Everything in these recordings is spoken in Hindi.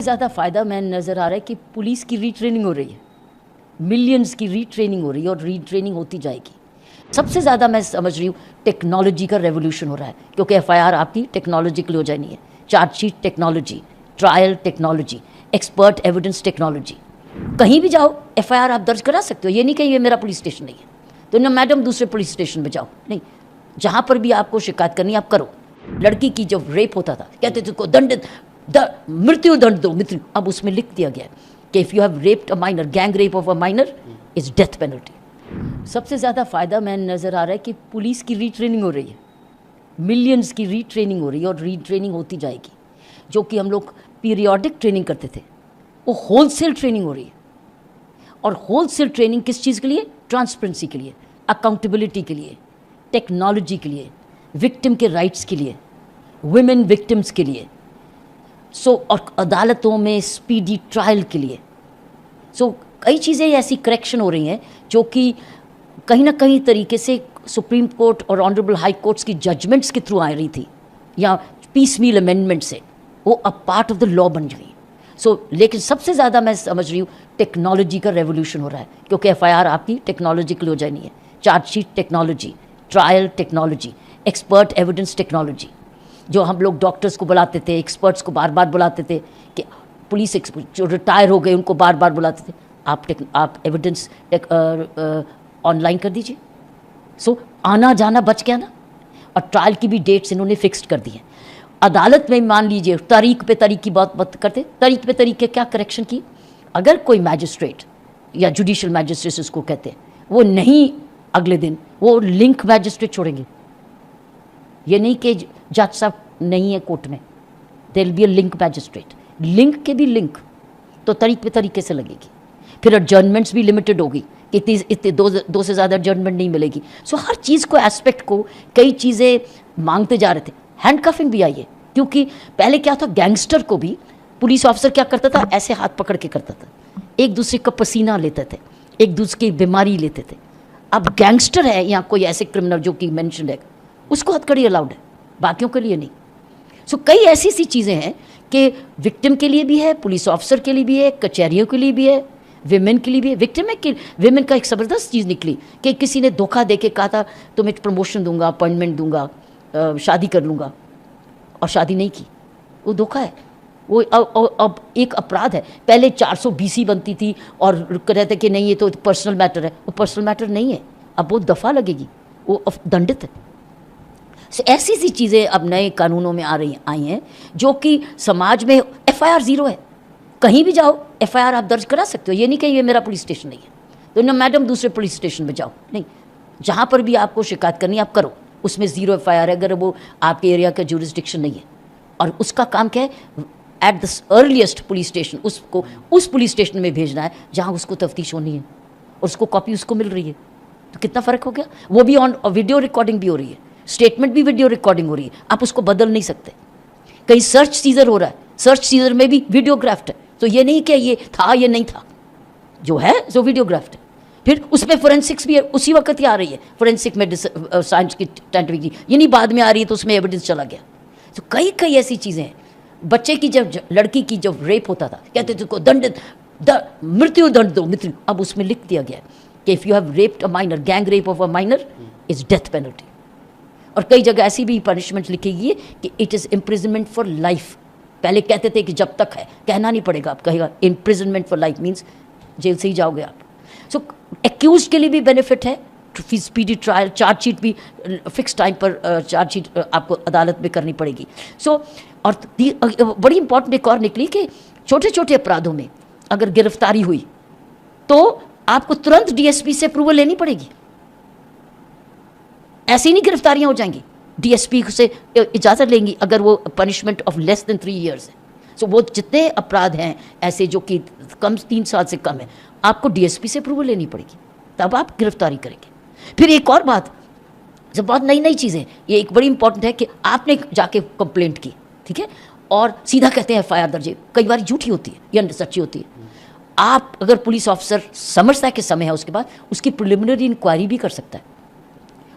ज़्यादा फ़ायदा मैं नज़र आ रहा है कि पुलिस की रीट्रेनिंग हो रही है, मिलियंस की रीट्रेनिंग हो रही है और रीट्रेनिंग होती जाएगी। सबसे ज़्यादा मैं समझ रही हूँ टेक्नोलॉजी का रेवोल्यूशन हो रहा है, क्योंकि एफआईआर आपकी टेक्नोलॉजिकली हो जानी है, chargesheet technology, trial technology, expert evidence technology. कहीं भी जाओ एफआईआर आप दर्ज करा सकते हो। ये नहीं कि ये मेरा पुलिस स्टेशन नहीं है तो ना मैडम दूसरे पुलिस स्टेशन में जाओ, नहीं, जहाँ पर भी आपको शिकायत करनी आप करो। लड़की की जब रेप होता था कहते थे को दंड मृत्यु दंड दो, मृत्यु। अब उसमें लिख दिया गया कि if you have raped a minor, gang rape of a minor is death penalty. सबसे ज़्यादा फ़ायदा मैं नज़र आ रहा है कि पुलिस की रीट्रेनिंग हो रही है, मिलियंस की रीट्रेनिंग हो रही है और रीट्रेनिंग होती जाएगी। जो कि हम लोग पीरियोडिक ट्रेनिंग करते थे वो होलसेल ट्रेनिंग हो रही है। और होलसेल ट्रेनिंग किस चीज़ के लिए? ट्रांसपेरेंसी के लिए, अकाउंटेबिलिटी के लिए, टेक्नोलॉजी के लिए, विक्टिम के राइट्स के लिए, वुमेन विक्टिम्स के लिए, और अदालतों में स्पीडी ट्रायल के लिए। कई चीज़ें ऐसी करेक्शन हो रही हैं जो कि कहीं ना कहीं तरीके से सुप्रीम कोर्ट और ऑनरेबल हाई कोर्ट्स की जजमेंट्स के थ्रू आ रही थी या पीस मील अमेंडमेंट से, वो अब पार्ट ऑफ द लॉ बन गई। लेकिन सबसे ज़्यादा मैं समझ रही हूँ टेक्नोलॉजी का रेवोल्यूशन हो रहा है, क्योंकि एफआईआर आपकी टेक्नोलॉजिकल हो जानी है, chargesheet technology, trial technology, expert evidence technology. जो हम लोग डॉक्टर्स को बुलाते थे, एक्सपर्ट्स को बार बार बुलाते थे, कि पुलिस जो रिटायर हो गए उनको बार बार बुलाते थे, आप एविडेंस ऑनलाइन कर दीजिए। आना जाना बच गया ना। और ट्रायल की भी डेट्स इन्होंने फिक्स्ड कर दी है। अदालत में मान लीजिए तारीख पे तारीख की बात करते, तारीख पे तारीख के क्या करेक्शन की? अगर कोई मैजिस्ट्रेट या जुडिशियल मैजिस्ट्रेट उसको कहते हैं, वो नहीं अगले दिन वो लिंक मैजिस्ट्रेट छोड़ेंगे। ये नहीं कि जज साहब नहीं है कोर्ट में, there will be a link magistrate. Link के भी लिंक तो तरीके पे तरीके से लगेगी। फिर एडजर्नमेंट्स भी लिमिटेड होगी, इतने दो से ज़्यादा एडजर्नमेंट नहीं मिलेगी। हर चीज़ को, एस्पेक्ट को, कई चीज़ें मांगते जा रहे थे। हैंडकफिंग भी आई है, क्योंकि पहले क्या था, गैंगस्टर को भी पुलिस ऑफिसर क्या करता था, ऐसे हाथ पकड़ के करता था, एक दूसरे का पसीना लेते थे, एक दूसरे की बीमारी लेते थे। अब गैंगस्टर है या कोई ऐसे क्रिमिनल जो कि मेंशन है, उसको हथकड़ी अलाउड है, बाकियों के लिए नहीं। कई ऐसी सी चीज़ें हैं कि विक्टिम के लिए भी है, पुलिस ऑफिसर के लिए भी है, कचहरियों के लिए भी है, विमेन के लिए भी है। विक्टिम में कि विमेन का एक ज़बरदस्त चीज़ निकली कि किसी ने धोखा दे के कहा था तुम्हें प्रमोशन दूंगा, अपॉइंटमेंट दूंगा, शादी कर लूँगा, और शादी नहीं की, वो धोखा है। वो अब एक अपराध है। पहले 400 BC बनती थी और कहते कि नहीं ये तो पर्सनल मैटर है, वो पर्सनल मैटर नहीं है, अब वो दफ़ा लगेगी, वो दंडित है। ऐसी सी चीज़ें अब नए कानूनों में आई हैं जो कि समाज में एफआईआर ज़ीरो है। कहीं भी जाओ एफआईआर आप दर्ज करा सकते हो। ये नहीं कि ये मेरा पुलिस स्टेशन नहीं है तो ना मैडम दूसरे पुलिस स्टेशन में जाओ, नहीं, जहाँ पर भी आपको शिकायत करनी आप करो, उसमें ज़ीरो एफआईआर है अगर वो आपके एरिया का जुरिस्डिक्शन नहीं है। और उसका काम क्या है, at the earliest police station उसको उस पुलिस स्टेशन में भेजना है जहाँ उसको तफ्तीश होनी है और उसको कॉपी उसको मिल रही है। तो कितना फ़र्क हो गया। वो भी ऑन वीडियो रिकॉर्डिंग भी हो रही है, स्टेटमेंट भी वीडियो रिकॉर्डिंग हो रही है, आप उसको बदल नहीं सकते। कहीं सर्च सीजर हो रहा है, सर्च सीजर में भी वीडियोग्राफ्ट है, तो ये नहीं कि ये था ये नहीं था, जो है जो वीडियोग्राफ्ट है। फिर उसमें फोरेंसिक्स भी उसी वक्त ही आ रही है, फोरेंसिक में साइंस की साइंटिफिक, ये नहीं बाद में आ रही है तो उसमें एविडेंस चला गया। तो कई ऐसी चीज़ें हैं। बच्चे की जब लड़की की जब रेप होता था कहते थे को दंड मृत्यु दंड दो, मृत्यु। अब उसमें लिख दिया गया कि if you have raped a minor, gang rape of a minor is death penalty. और कई जगह ऐसी भी पनिशमेंट लिखी गई है कि it is imprisonment for life. पहले कहते थे कि जब तक है, कहना नहीं पड़ेगा, आप कहेगा imprisonment for life means jail से ही जाओगे आप। एक्यूज के लिए भी बेनिफिट है, स्पीडी ट्रायल, चार्जशीट भी फिक्स टाइम पर चार्जशीट आपको अदालत में करनी पड़ेगी। और बड़ी इंपॉर्टेंट एक और निकली कि छोटे छोटे अपराधों में अगर गिरफ्तारी हुई तो आपको तुरंत डीएसपी से अप्रूवल लेनी पड़ेगी। ऐसी ही नहीं गिरफ्तारियां हो जाएंगी, डीएसपी से इजाज़त लेंगी अगर वो punishment of less than 3 years है। वो जितने अपराध हैं ऐसे जो कि कम 3 साल से कम है, आपको डीएसपी से अप्रूवल लेनी पड़ेगी, तब आप गिरफ्तारी करेंगे। फिर एक और बात, जब बहुत नई चीज़ें, ये एक बड़ी इंपॉर्टेंट है कि आपने जाके कंप्लेंट की, ठीक है, और सीधा कहते हैं एफआईआर दर्ज, कई बार झूठी होती है या सच्ची होती है। आप अगर पुलिस ऑफिसर समझता है कि समय है, उसके बाद उसकी प्रिलिमिनरी इंक्वायरी भी कर सकता है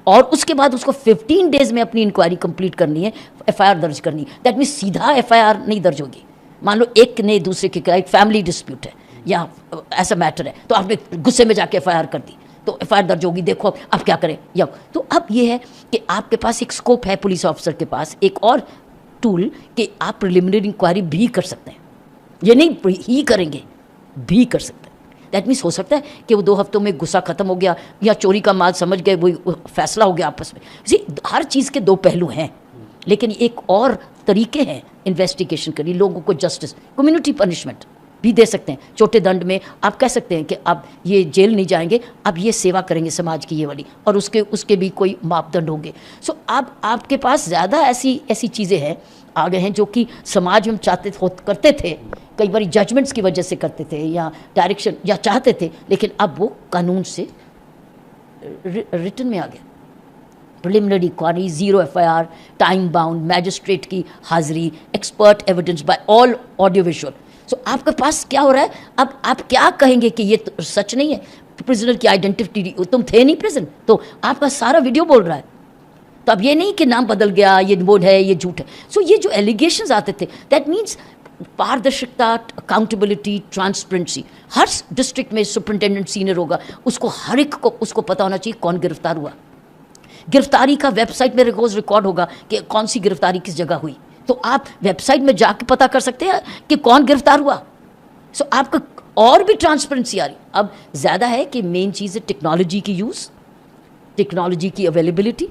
और उसके बाद उसको 15 डेज में अपनी इंक्वायरी कंप्लीट करनी है, एफआईआर दर्ज करनी है। दैट मीन्स सीधा एफआईआर नहीं दर्ज होगी, मान लो एक ने दूसरे के खिलाफ फैमिली डिस्प्यूट है या ऐसा मैटर है, तो आपने गुस्से में जाके एफआईआर कर दी, तो एफआईआर दर्ज होगी, देखो अब क्या करें। या तो अब ये है कि आपके पास एक स्कोप है, पुलिस ऑफिसर के पास एक और टूल कि आप प्रिलिमिनरी इंक्वायरी भी कर सकते हैं, ये नहीं ही करेंगे, भी कर सकते हैं। दैट मीन्स हो सकता है कि वो 2 हफ्तों में गुस्सा खत्म हो गया या चोरी का माल समझ गए, वो फैसला हो गया आपस में। हर चीज़ के 2 पहलू हैं, लेकिन एक और तरीके हैं इन्वेस्टिगेशन करनी, लोगों को जस्टिस, कम्युनिटी पनिशमेंट भी दे सकते हैं। छोटे दंड में आप कह सकते हैं कि अब ये जेल नहीं जाएंगे, अब ये सेवा करेंगे समाज की ये वाली, और उसके भी कोई मापदंड होंगे। सो अब आपके पास ज़्यादा ऐसी चीज़ें हैं आ गए हैं जो कि समाज में करते थे, कई बार जजमेंट्स की वजह से करते थे या डायरेक्शन या चाहते थे, लेकिन अब वो कानून से रिटन में आ गया। Preliminary inquiry, 0 FIR, time bound, magistrate की हाजिरी, expert evidence by all audio visual. So आपके पास क्या हो रहा है, अब आप क्या कहेंगे कि ये तो सच नहीं है, प्रिजनर की आइडेंटिटी, तुम थे नहीं प्रिजन, तो आपका सारा वीडियो बोल रहा है। तो अब ये नहीं कि नाम बदल गया, ये बोर्ड है, ये झूठ है। सो ये जो एलिगेशंस आते थे, दैट मीन्स पारदर्शिता, अकाउंटेबिलिटी, ट्रांसपेरेंसी। हर डिस्ट्रिक्ट में सुपरिटेंडेंट सीनियर होगा, उसको हर एक को उसको पता होना चाहिए कौन गिरफ्तार हुआ। गिरफ्तारी का वेबसाइट में रोज रिकॉर्ड होगा कि कौन सी गिरफ्तारी किस जगह हुई, तो आप वेबसाइट में जाके पता कर सकते हैं कि कौन गिरफ्तार हुआ। सो आपका और भी ट्रांसपेरेंसी आ रही। अब ज़्यादा है कि मेन चीज़ है टेक्नोलॉजी की यूज़, टेक्नोलॉजी की अवेलेबिलिटी,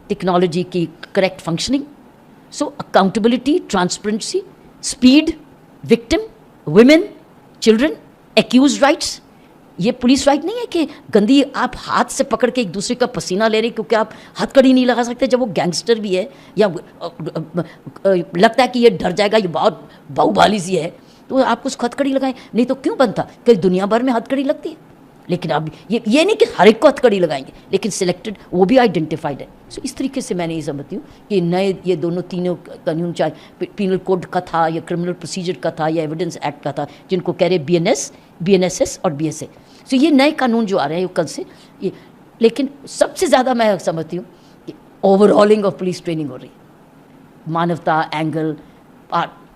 टेक्नोलॉजी की correct functioning. So accountability, transparency, speed, victim, women, children, accused rights. ये पुलिस राइट नहीं है कि गंदी आप हाथ से पकड़ के एक दूसरे का पसीना ले रहे क्योंकि आप हथकड़ी नहीं लगा सकते। जब वो गैंगस्टर भी है या लगता है कि ये डर जाएगा, ये बहुत बाहुबली सी है, तो आप उसको हथकड़ी लगाएं, नहीं तो क्यों बनता। कई दुनिया भर में हथकड़ी लगती है, लेकिन अब ये नहीं कि हर एक को हथकड़ी लगाएंगे, लेकिन सिलेक्टेड वो भी आइडेंटिफाइड है। सो इस तरीके से मैंने ये समझती हूँ कि नए ये तीनों कानून, चाहे पीनल कोड का था या क्रिमिनल प्रोसीजर का था या एविडेंस एक्ट का था, जिनको कह रहे BNSS और BSA। सो ये नए कानून जो आ रहे हैं कल से ये, लेकिन सबसे ज़्यादा मैं समझती हूँ कि ओवरऑलिंग ऑफ पुलिस ट्रेनिंग हो रही है। मानवता एंगल,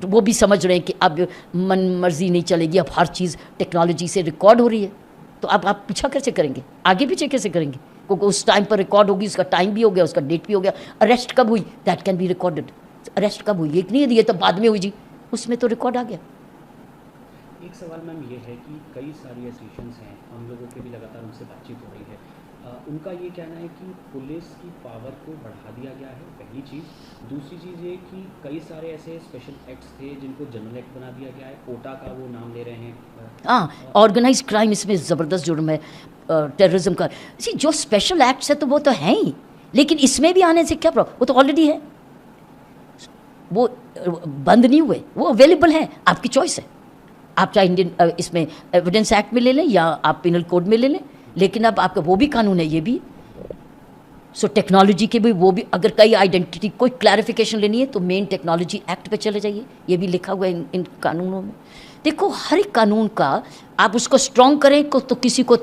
वो भी समझ रहे हैं कि अब मन मर्जी नहीं चलेगी, अब हर चीज़ टेक्नोलॉजी से रिकॉर्ड हो रही है, तो अब आप पीछा कैसे करेंगे, आगे पीछे कैसे करेंगे, क्योंकि उस टाइम पर रिकॉर्ड होगी, उसका टाइम भी हो गया, उसका डेट भी हो गया। अरेस्ट कब हुई, that can be recorded. Arrest कब हुई, एक नहीं, ये तो बाद में हुई जी, उसमें तो रिकॉर्ड आ गया। एक सवाल मैम ये है कि कई सारी एसोसिएशंस हैं, हम लोगों के भी लगातार उनसे बातचीत हो रही है, उनका ये कहना है कि पुलिस की पावर को बढ़ा दिया गया है, पहली चीज़। दूसरी चीज़ ये कि कई सारे ऐसे स्पेशल एक्ट्स थे जिनको जनरल एक्ट बना दिया गया है, कोटा का वो नाम ले रहे हैं। हाँ, ऑर्गेनाइज क्राइम इसमें ज़बरदस्त जुर्म है, टेररिज्म का। जो स्पेशल एक्ट्स है तो वो तो हैं ही, लेकिन इसमें भी आने से क्या प्रॉब्लम, वो तो ऑलरेडी है, वो बंद नहीं हुए, वो अवेलेबल है, आपकी चॉइस है। आप चाहे इंडियन इसमें एविडेंस एक्ट में ले लें या आप पिनल कोड में ले लें, लेकिन अब आपका वो भी कानून है, ये भी। सो टेक्नोलॉजी के भी वो भी, अगर कई आइडेंटिटी कोई क्लैरिफिकेशन लेनी है तो मेन टेक्नोलॉजी एक्ट पे चले जाइए, ये भी लिखा हुआ है इन कानूनों में। देखो हर एक कानून का आप उसको स्ट्रॉन्ग करें तो किसी को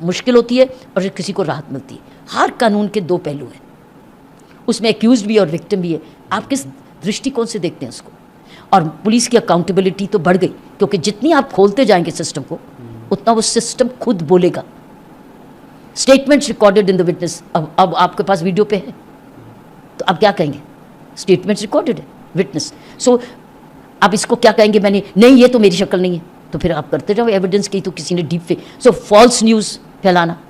मुश्किल होती है और किसी को राहत मिलती है। हर कानून के 2 पहलू हैं, उसमें एक्यूज भी और विक्टिम भी है। आप किस दृष्टिकोण से देखते हैं उसको। और पुलिस की अकाउंटेबिलिटी तो बढ़ गई, क्योंकि जितनी आप खोलते जाएंगे सिस्टम को, उतना वो सिस्टम खुद बोलेगा। Statements recorded in the witness, अब आपके पास वीडियो पे है, तो अब क्या कहेंगे, स्टेटमेंट्स रिकॉर्डेड है विटनेस। सो आप इसको क्या कहेंगे, मैंने नहीं, ये तो मेरी शक्ल नहीं है, तो फिर आप करते जाओ एविडेंस की, तो किसी ने डीप फेक, सो फॉल्स न्यूज़ फैलाना।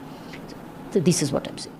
तो this is what I am saying.